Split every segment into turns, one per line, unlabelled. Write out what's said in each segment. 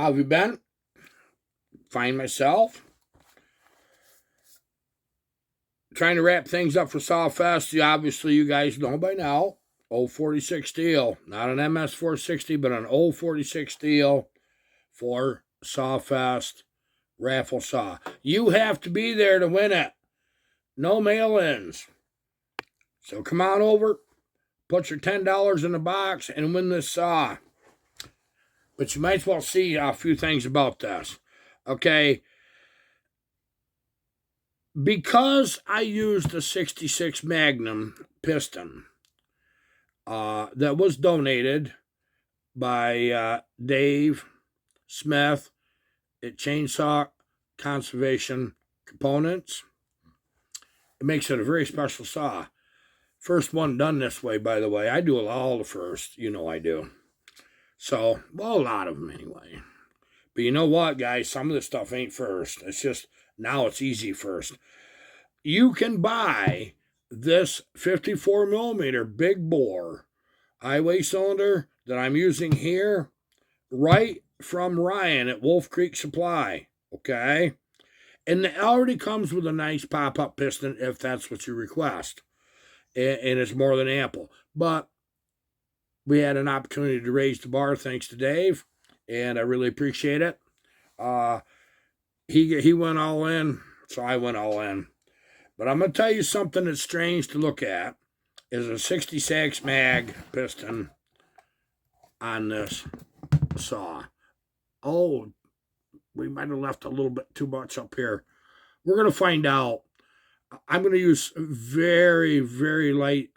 How have you been? Find myself. Trying to wrap things up for Sawfest. Obviously, you guys know by now. Old 46 stihl. Not an MS 460, but an old 46 stihl for Sawfest raffle saw. You have to be there to win it. No mail-ins. So come on over, put your $10 in the box, and win this saw. But you might as well see a few things about this. Okay. Because I used the 66 Magnum piston that was donated by Dave Smith at Chainsaw Conservation Components, it makes it a very special saw. First one done this way, by the way. I do all the first. You know I do. So, well, a lot of them anyway. But you know what, guys? Some of this stuff ain't first. It's just, now it's easy first. You can buy this 54 millimeter big bore highway cylinder that I'm using here right from Ryan at Wolf Creek Supply. Okay? And it already comes with a nice pop-up piston if that's what you request. And it's more than ample. But we had an opportunity to raise the bar thanks to Dave, and I really appreciate it. He went all in, so I went all in. But I'm going to tell you something that's strange to look at is a 66 mag piston on this saw. Oh, we might have left a little bit too much up here. We're going to find out. I'm going to use very, very light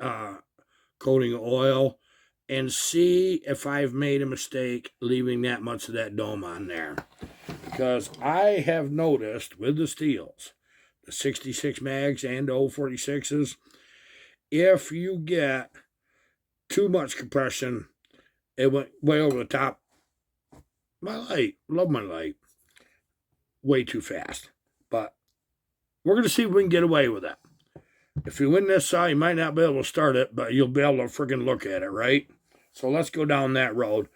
coating oil and see if I've made a mistake leaving that much of that dome on there. Because I have noticed with the stihls, the 66 mags and the old 46s, if you get too much compression, it went way over the top. My light, love my light, way too fast. But we're going to see if we can get away with it. If you win this saw, you might not be able to start it, but you'll be able to friggin' look at it, right? So let's go down that road.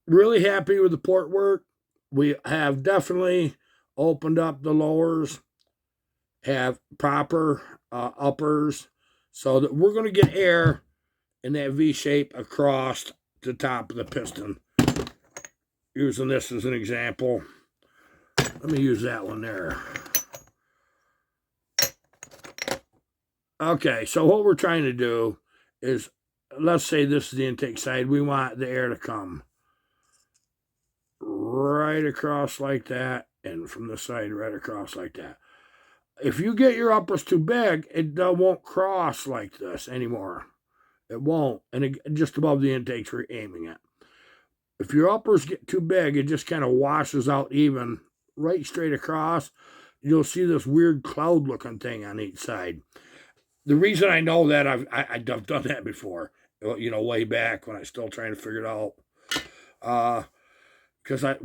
Really happy with the port work. We have definitely opened up the lowers, have proper uppers, so that we're going to get air in that V shape across the top of the piston. Using this as an example. Let me use that one there. Okay, so what we're trying to do is, let's say this is the intake side. We want the air to come right across like that, and from the side right across like that. If you get your uppers too big, it won't cross like this anymore. It won't, and just above the intakes we're aiming at. If your uppers get too big, it just kind of washes out even right straight across. You'll see this weird cloud-looking thing on each side. The reason I know that, I've done that before, you know, way back when I was still trying to figure it out. Because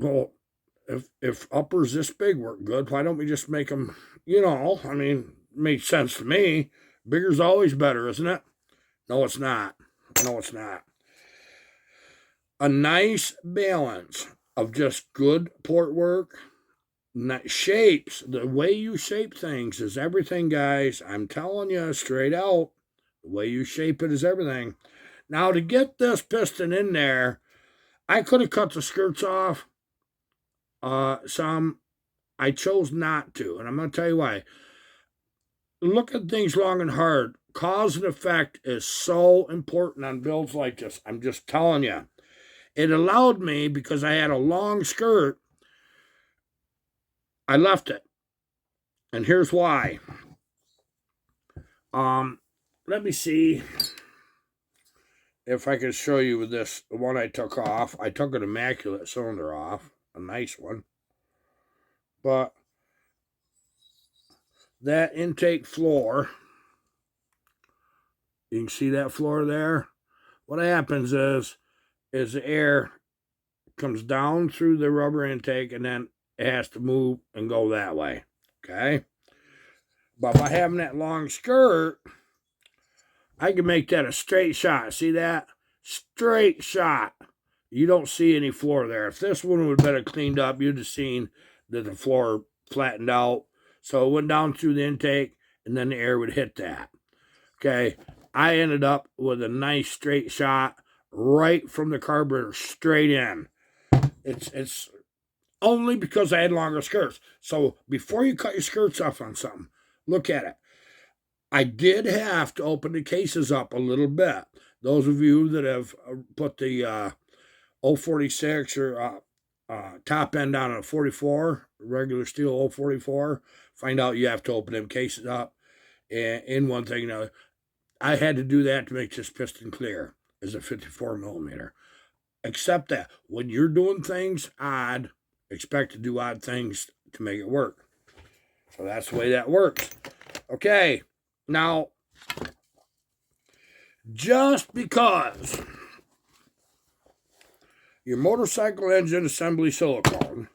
if uppers this big work good, why don't we just make them, you know, I mean, it makes sense to me. Bigger's always better, isn't it? No, it's not. No, it's not. A nice balance of just good port work. Shapes, the way you shape things is everything, guys. I'm telling you straight out, the way you shape it is everything. Now, to get this piston in there, I could have cut the skirts off some. I chose not to, and I'm going to tell you why. Look at things long and hard. Cause and effect is so important on builds like this. I'm just telling you. It allowed me, because I had a long skirt, I left it. And here's why. Let me see if I can show you with this, the one I took off. I took an immaculate cylinder off, a nice one. But that intake floor, you can see that floor there. What happens is the air comes down through the rubber intake, and then it has to move and go that way, okay? But by having that long skirt, I can make that a straight shot. See that? Straight shot. you don't see any floor there. If this one would have been cleaned up, you'd have seen that the floor flattened out. So it went down through the intake, and then the air would hit that. Okay, I ended up with a nice straight shot right from the carburetor straight in. It's only because I had longer skirts. So before you cut your skirts off on something, look at it. I did have to open the cases up a little bit. Those of you that have put the 046 or top end on a 44, regular stihl 044, find out you have to open them cases up. And in one thing, now, I had to do that to make this piston clear as a 54 millimeter. Except that when you're doing things odd, expect to do odd things to make it work. So that's the way that works. Okay, now, just because your motorcycle engine assembly silicone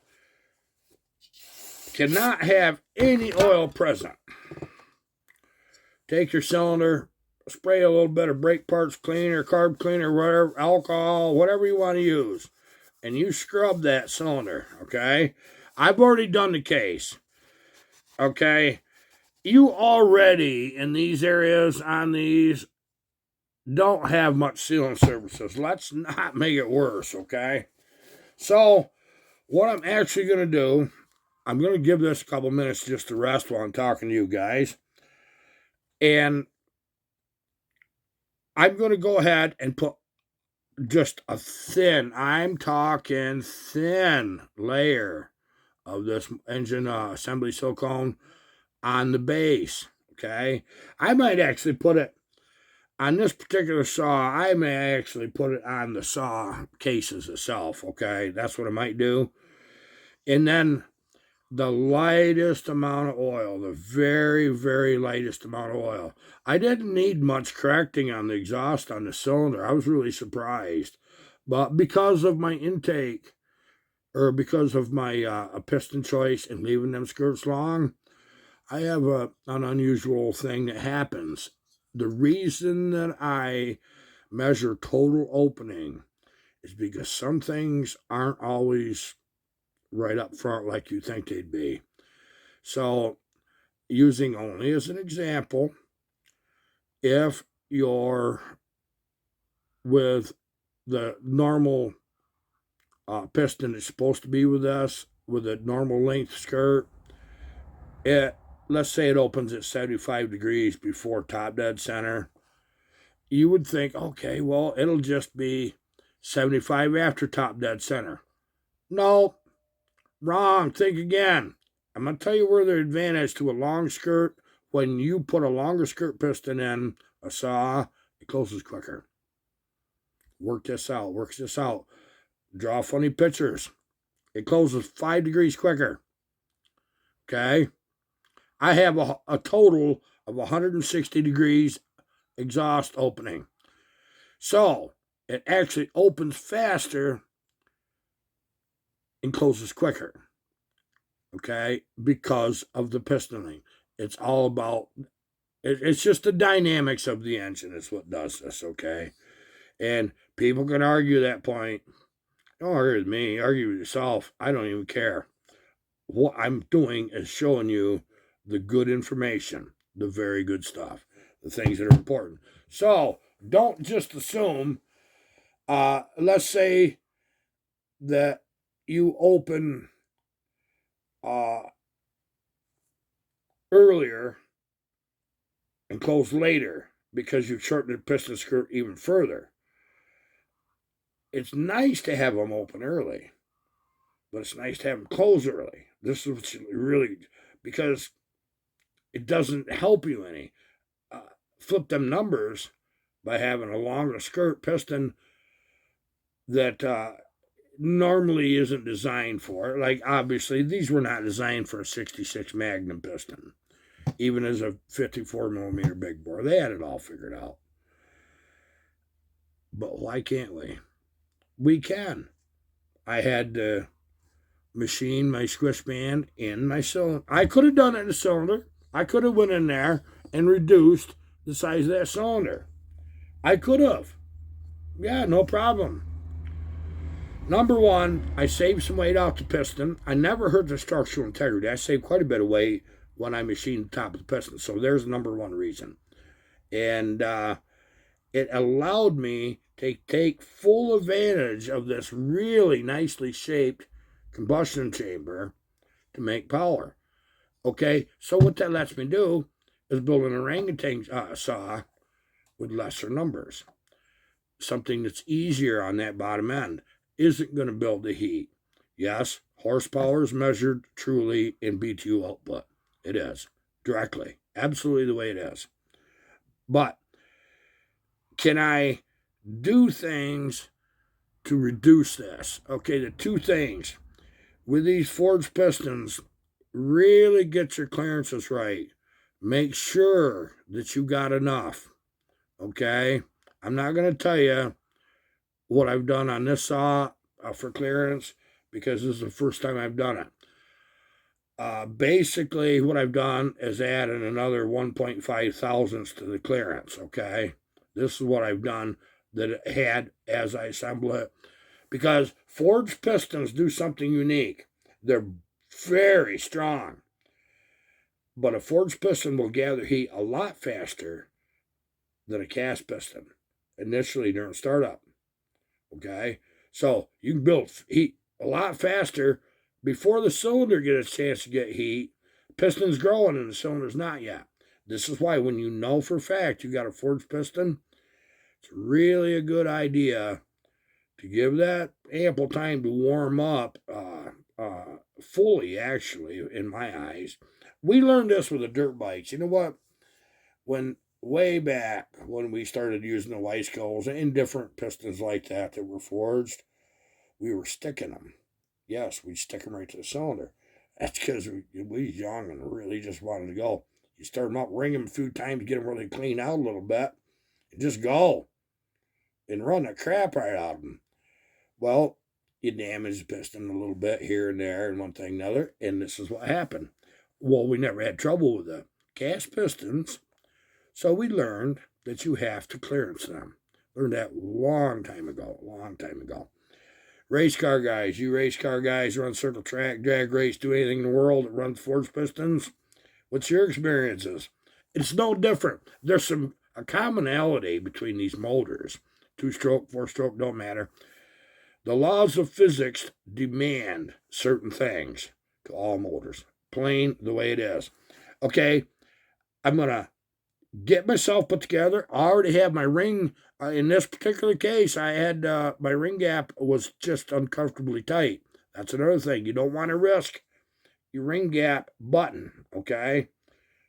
cannot have any oil present, take your cylinder, spray a little bit of brake parts cleaner, carb cleaner, whatever, alcohol, whatever you want to use, and you scrub that cylinder, okay? I've already done the case, okay? You already, in these areas on these, don't have much sealing surfaces. Let's not make it worse, okay? So, what I'm actually going to do, I'm going to give this a couple minutes just to rest while I'm talking to you guys. And I'm going to go ahead and put just a thin, I'm talking thin layer of this engine assembly silicone on the base, okay? I might actually put it on this particular saw. I may actually put it on the saw cases itself, okay? That's what I might do. And then the lightest amount of oil, the very, very lightest amount of oil. I didn't need much correcting on the exhaust on the cylinder. I was really surprised. But because of my intake, or because of my piston choice and leaving them skirts long, I have an unusual thing that happens. The reason that I measure total opening is because some things aren't always right up front like you think they'd be. So, using only as an example, if you're with the normal piston that's supposed to be with us, with a normal length skirt, let's say it opens at 75 degrees before top dead center, you would think, okay, well, it'll just be 75 after top dead center. No, wrong. Think again. I'm going to tell you where the advantage to a long skirt, when you put a longer skirt piston in a saw, it closes quicker. Work this out. Works this out. Draw funny pictures. It closes 5 degrees quicker. Okay? I have a total of 160 degrees exhaust opening. So, it actually opens faster and closes quicker. Okay? Because of the pistoning. It's all about, it's just the dynamics of the engine is what does this, okay? And people can argue that point. Don't argue with me. Argue with yourself. I don't even care. What I'm doing is showing you the good information, the very good stuff, the things that are important. So don't just assume, let's say that you open earlier and close later because you've shortened the piston skirt even further. It's nice to have them open early, but it's nice to have them close early. This is really, because it doesn't help you any. Flip them numbers by having a longer skirt piston that normally isn't designed for it. Like, obviously, these were not designed for a 66 Magnum piston, even as a 54 millimeter big bore. They had it all figured out. But why can't we? We can. I had to machine my squish band in my cylinder. I could have done it in the cylinder. I could have went in there and reduced the size of that cylinder. I could have. Yeah, no problem. Number one, I saved some weight off the piston. I never hurt the structural integrity. I saved quite a bit of weight when I machined the top of the piston. So there's the number one reason. And it allowed me to take full advantage of this really nicely shaped combustion chamber to make power. Okay, so what that lets me do is build an orangutan saw with lesser numbers. Something that's easier on that bottom end. Isn't going to build the heat. Yes, horsepower is measured truly in BTU output. It is, directly, absolutely the way it is. But can I do things to reduce this? Okay, the two things. With these forged pistons, really get your clearances right. Make sure that you got enough. Okay? I'm not going to tell you what I've done on this saw for clearance because this is the first time I've done it. Basically, what I've done is added another 1.5 thousandths to the clearance, okay? This is what I've done that it had as I assemble it. Because forged pistons do something unique. They're very strong. But a forged piston will gather heat a lot faster than a cast piston initially during startup. Okay, so you can build heat a lot faster before the cylinder gets a chance to get heat. Piston's growing and the cylinder's not yet. This is why when you know for a fact you got a forged piston, it's really a good idea to give that ample time to warm up fully, actually, in my eyes. We learned this with the dirt bikes. You know what? Way back when we started using the Weisscoils and different pistons like that were forged, we were sticking them. Yes, we'd stick them right to the cylinder. That's because we were young and really just wanted to go. You start them up, ring them a few times, get them really clean out a little bit, and just go and run the crap right out of them. Well, you damage the piston a little bit here and there and one thing and another, and this is what happened. Well, we never had trouble with the cast pistons. So we learned that you have to clearance them. Learned that a long time ago. Race car guys, you race car guys run circle track, drag race, do anything in the world that runs forged pistons. What's your experiences? It's no different. There's a commonality between these motors. 2-stroke, 4-stroke, don't matter. The laws of physics demand certain things to all motors. Plain the way it is. Okay, I'm going to get myself put together. I already have my ring. In this particular case, I had my ring gap was just uncomfortably tight. That's another thing. You don't want to risk your ring gap button, okay?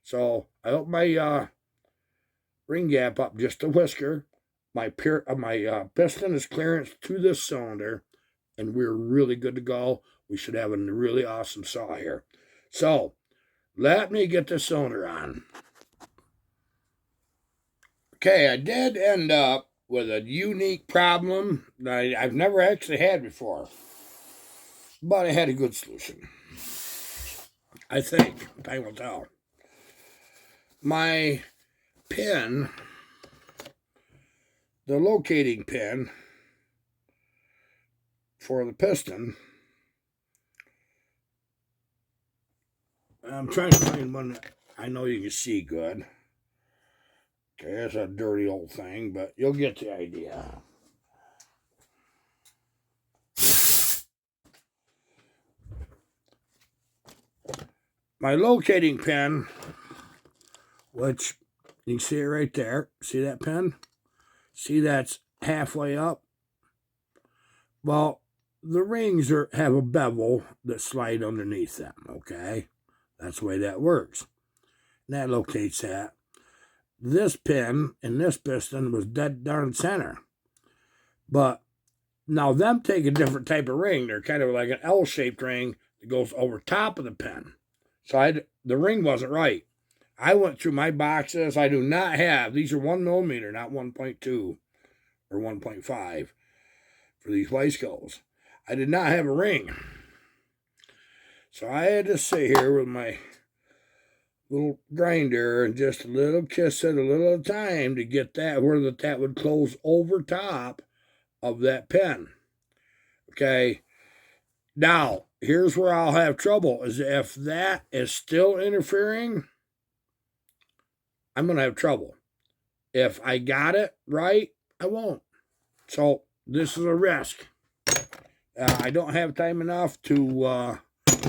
So I opened my ring gap up just a whisker. My piston is clearance to this cylinder, and we're really good to go. We should have a really awesome saw here. So let me get this cylinder on. Okay, I did end up with a unique problem that I've never actually had before, but I had a good solution. I think. Time will tell. My pin, the locating pin for the piston, I'm trying to find one that I know you can see good. Okay, that's a dirty old thing, but you'll get the idea. My locating pin, which you can see it right there. See that pin? See that's halfway up? Well, the rings have a bevel that slide underneath them, okay? That's the way that works. And that locates that. This pin and this piston was dead darn center. But now them take a different type of ring. They're kind of like an L-shaped ring that goes over top of the pin. So the ring wasn't right. I went through my boxes. I do not have, these are 1 millimeter, not 1.2 or 1.5 for these Weisscoils. I did not have a ring. So I had to sit here with my little grinder and just a little kiss it a little at a time to get that where that would close over top of that pin. Okay. Now, here's where I'll have trouble is if that is still interfering, I'm going to have trouble. If I got it right, I won't. So this is a risk. I don't have time enough to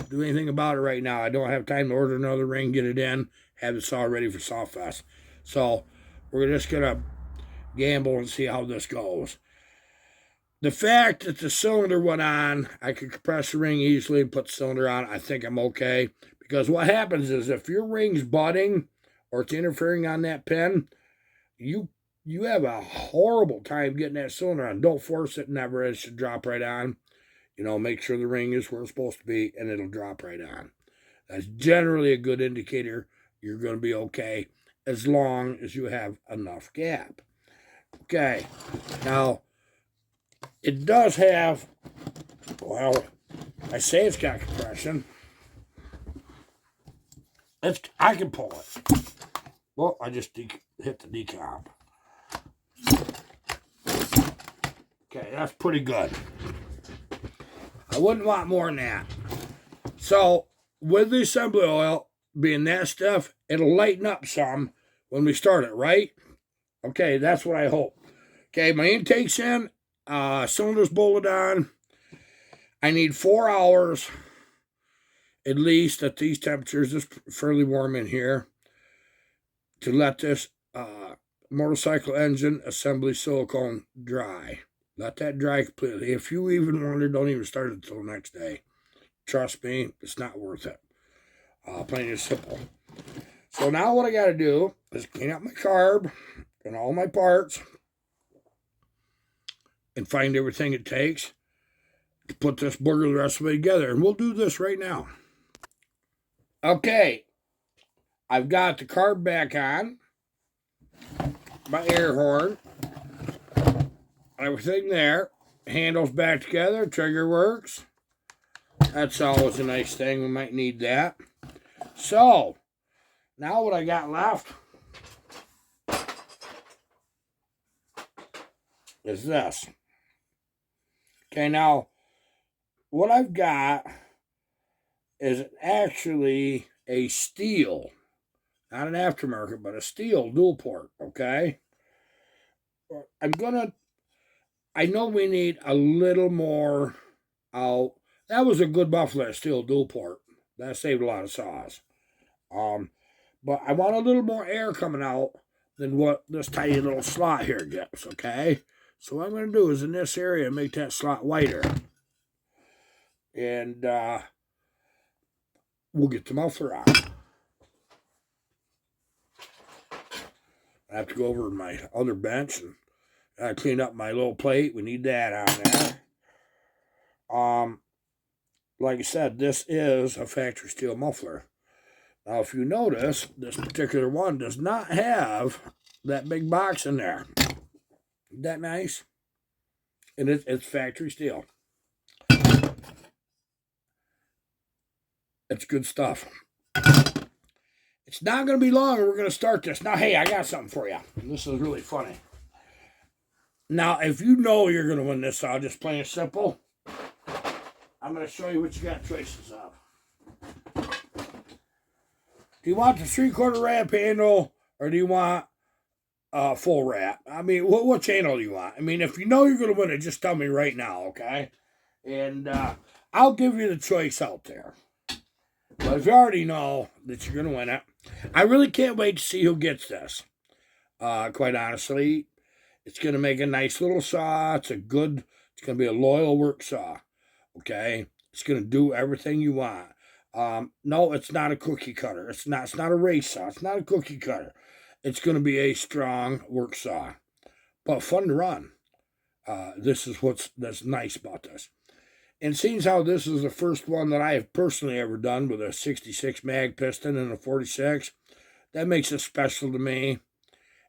do anything about it right now. I don't have time to order another ring, get it in, have the saw ready for sawfest. So we're just going to gamble and see how this goes. The fact that the cylinder went on, I could compress the ring easily and put the cylinder on. I think I'm okay. Because what happens is if your ring's butting or it's interfering on that pin, you have a horrible time getting that cylinder on. Don't force it, never. It should drop right on. Make sure the ring is where it's supposed to be, and it'll drop right on. That's generally a good indicator you're going to be okay as long as you have enough gap. Okay, now it does have, well, I say it's got compression. I can pull it. Well, I just hit the decomp. Okay, that's pretty good. I wouldn't want more than that. So, with the assembly oil being that stuff, it'll lighten up some when we start it, right? Okay, that's what I hope. Okay, my intake's in. Cylinder's bolted on. I need 4 hours at least at these temperatures. It's fairly warm in here to let this motorcycle engine assembly silicone dry. Let that dry completely. If you even wonder, don't even start it until the next day. Trust me, it's not worth it. Plain and simple. So now what I got to do is clean up my carb and all my parts and find everything it takes to put this booger the rest of it together. And we'll do this right now. Okay, I've got the carb back on, my air horn, everything there. Handles back together, trigger works. That's always a nice thing. We might need that. So, now what I got left is this. Okay, now, what I've got is actually a stihl. Not an aftermarket, but a stihl dual port, okay? I know we need a little more out. That was a good muffler, stihl dual port. That saved a lot of saws. But I want a little more air coming out than what this tiny little slot here gets, okay? So what I'm going to do is in this area, make that slot wider. And we'll get the muffler on. I have to go over to my other bench and clean up my little plate. We need that on there. Like I said, this is a factory steel muffler. Now, if you notice, this particular one does not have that big box in there. Isn't that nice? And it's factory steel. It's good stuff. It's not going to be long. We're going to start this. Now, hey, I got something for you. This is really funny. Now, if you know you're going to win this, I'll just plain and simple. I'm going to show you what you got choices of. Do you want the 3/4 wrap handle or do you want full wrap? I mean, what channel do you want? I mean, if you know you're going to win it, just tell me right now, okay? And I'll give you the choice out there. But if you already know that you're going to win it, I really can't wait to see who gets this. Quite honestly, it's going to make a nice little saw. It's going to be a loyal work saw. Okay? It's going to do everything you want. No, it's not a cookie cutter. It's not a race saw. It's not a cookie cutter. It's going to be a strong work saw. But fun to run. This is that's nice about this. And seeing how this is the first one that I have personally ever done with a 66 mag piston and a 46, that makes it special to me.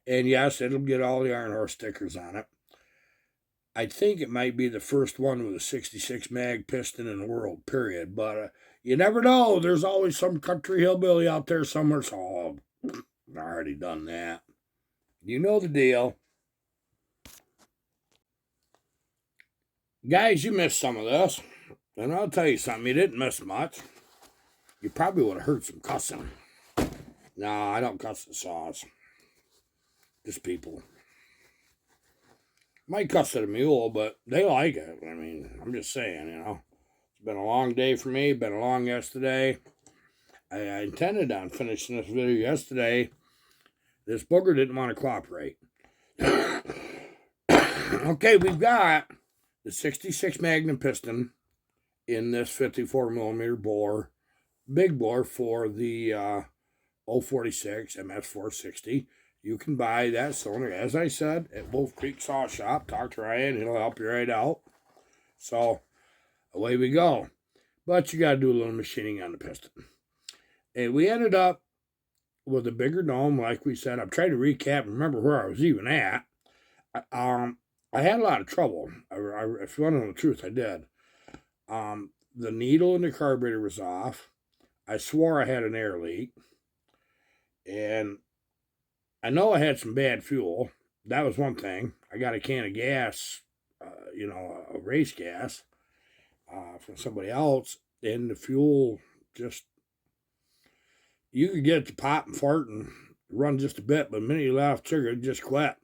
And yes, it'll get all the Iron Horse stickers on it. I think it might be the first one with a 66 mag piston in the world, period. But you never know. There's always some country hillbilly out there somewhere. So, I've already done that. You know the deal. Guys, you missed some of this. And I'll tell you something, you didn't miss much. You probably would have heard some cussing. No, I don't cuss at saws. Just people. Might cuss at a mule, but they like it. I mean, I'm just saying, you know. It's been a long day for me. Been a long yesterday. I intended on finishing this video yesterday. This booger didn't want to cooperate. Okay, we've got the 66 Magnum piston in this 54 millimeter bore, big bore for the 046 MS460. You can buy that cylinder, as I said, at Wolf Creek Saw Shop. Talk to Ryan, he'll help you right out. So, away we go. But you got to do a little machining on the piston. And we ended up with a bigger dome, like we said. I'm trying to recap and remember where I was even at. I had a lot of trouble. If you want to know the truth, I did. The needle in the carburetor was off. I swore I had an air leak. And I know I had some bad fuel. That was one thing. I got a can of gas, a race gas from somebody else. And the fuel just, you could get it to pop and fart and run just a bit, but the minute you left trigger, it just quit.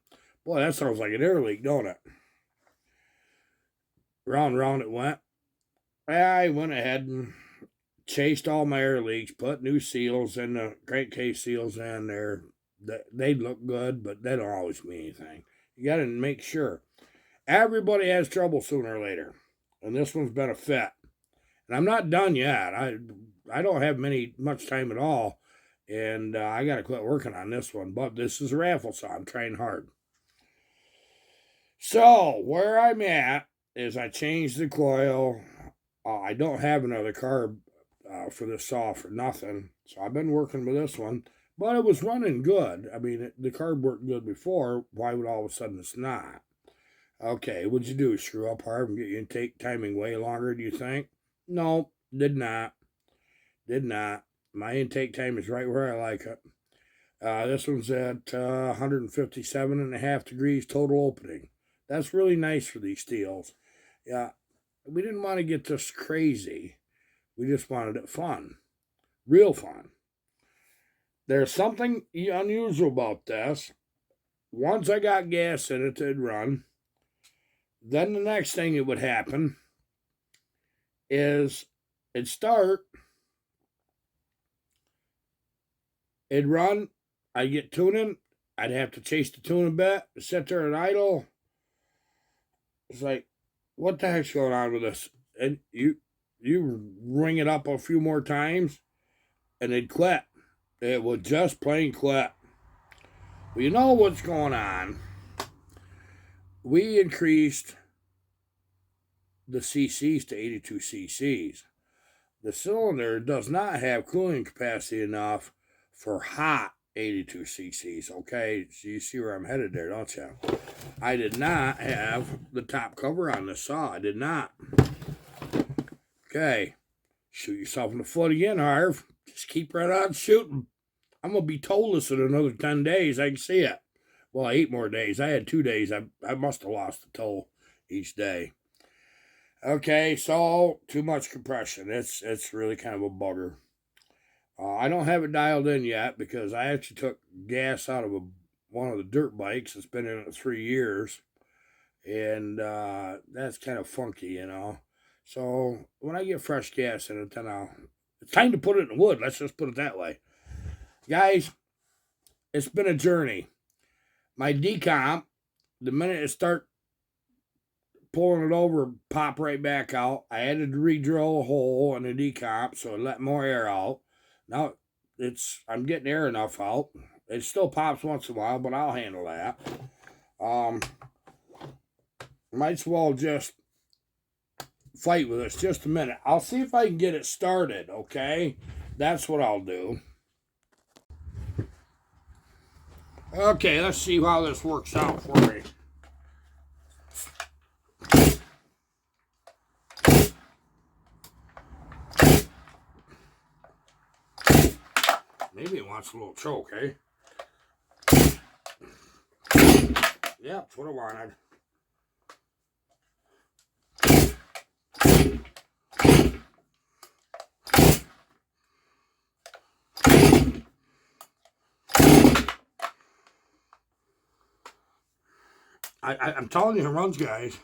Boy, that sounds like an air leak, don't it? Round and round it went. I went ahead and chased all my air leaks, put new seals in the crankcase seals in there. They look good, but they don't always mean anything. You got to make sure. Everybody has trouble sooner or later, and this one's been a fit. And I'm not done yet. I don't have much time at all, and I got to quit working on this one. But this is a raffle, so I'm trying hard. So where I'm at is I changed the coil. I don't have another carb for this saw for nothing, so I've been working with this one. But it was running good. I mean, the carb worked good before. Why would all of a sudden it's not? Okay, what'd you do? Screw up hard and get your intake timing way longer, do you think? No, did not. Did not. My intake time is right where I like it. This one's at 157.5 degrees total opening. That's really nice for these stihls. Yeah, we didn't want to get this crazy. We just wanted it fun. Real fun. There's something unusual about this. Once I got gas in it, it'd run. Then the next thing that would happen is it'd start, it'd run, I'd get tuning, I'd have to chase the tune a bit, sit there and idle. It's like, what the heck's going on with this? And you ring it up a few more times, and it'd quit. It would just plain quit. Well, you know what's going on. We increased the cc's to 82 cc's. The cylinder does not have cooling capacity enough for hot 82 cc's, okay? So you see where I'm headed there, don't you? I did not have the top cover on this saw. I did not. Okay. Shoot yourself in the foot again, Harv. Just keep right on shooting. I'm going to be toeless in another 10 days. I can see it. Well, 8 more days. I had 2 days. I must have lost a toe each day. Okay, so too much compression. It's really kind of a bugger. I don't have it dialed in yet because I actually took gas out of one of the dirt bikes. It's been in it 3 years. And that's kind of funky, you know. So when I get fresh gas in it, then it's time to put it in the wood. Let's just put it that way. Guys, it's been a journey. My decomp, the minute it start pulling it over, pop right back out. I had to re-drill a hole in the decomp so it let more air out. Now I'm getting air enough out. It still pops once in a while, but I'll handle that. Might as well just fight with this just a minute. I'll see if I can get it started, okay? That's what I'll do. Okay, let's see how this works out for me. Maybe it wants a little choke, eh? Yeah, that's what I wanted. I'm telling you, it runs, guys.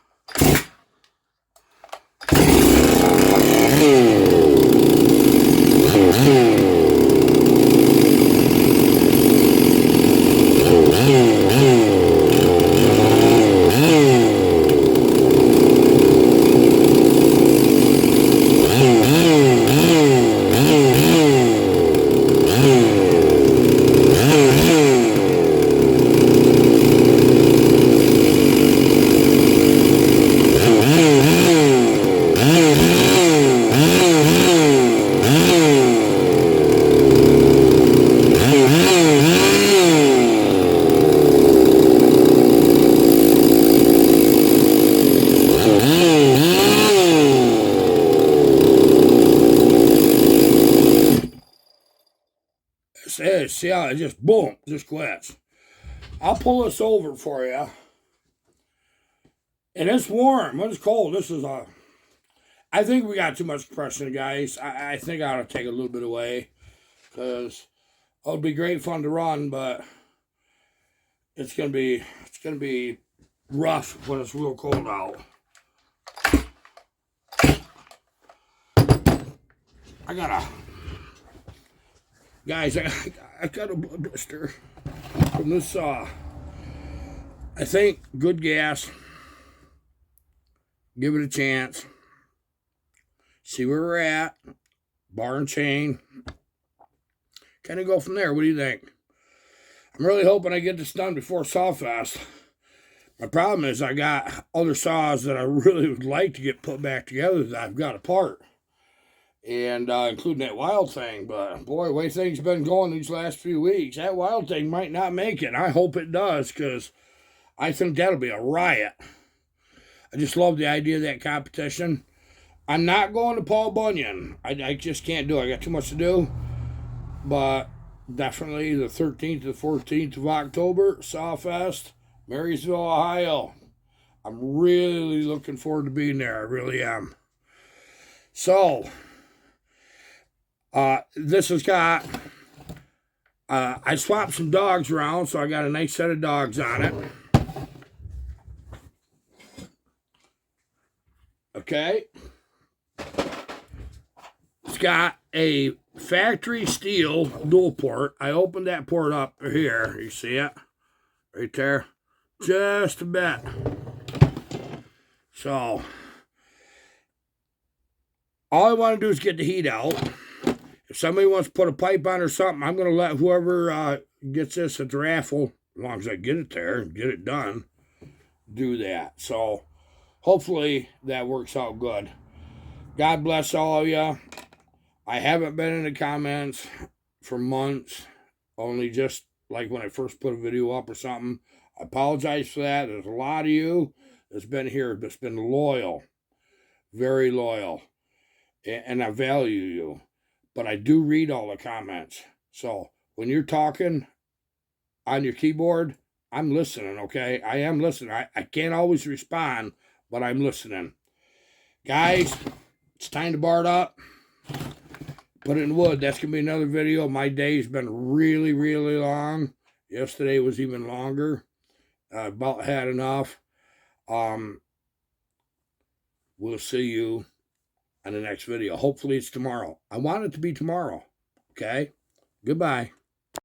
See how it just, boom, just quits. I'll pull this over for you. And it's warm. When it's cold, this is a... I think we got too much compression, guys. I think I ought to take a little bit away. Because it'll be great fun to run, but it's gonna be rough when it's real cold out. Guys, I got a blood blister from this saw. I think good gas. Give it a chance. See where we're at. Bar and chain. Kind of go from there. What do you think? I'm really hoping I get this done before sawfest. My problem is I got other saws that I really would like to get put back together that I've got apart. And including that Wild Thing. But boy, the way things been going these last few weeks, that Wild Thing might not make it. I hope it does, because I think that'll be a riot. I just love the idea of that competition. I'm not going to Paul Bunyan. I just can't do it. I got too much to do. But definitely the 13th to the 14th of October, Sawfest, Marysville, Ohio. I'm really looking forward to being there. I really am. So... this has got, I swapped some dogs around, so I got a nice set of dogs on it. Okay. It's got a factory stihl dual port. I opened that port up here. You see it? Right there. Just a bit. So, all I want to do is get the heat out. If somebody wants to put a pipe on or something, I'm going to let whoever gets this at the raffle, as long as I get it there and get it done, do that. So hopefully that works out good. God bless all of you. I haven't been in the comments for months, only just like when I first put a video up or something. I apologize for that. There's a lot of you that's been here, that's been loyal, very loyal, and I value you. But I do read all the comments. So when you're talking on your keyboard, I'm listening, okay? I am listening. I can't always respond, but I'm listening. Guys, it's time to bar it up. Put it in wood. That's going to be another video. My day's been really, really long. Yesterday was even longer. I about had enough. We'll see you on the next video. Hopefully it's tomorrow. I want it to be tomorrow. Okay? Goodbye.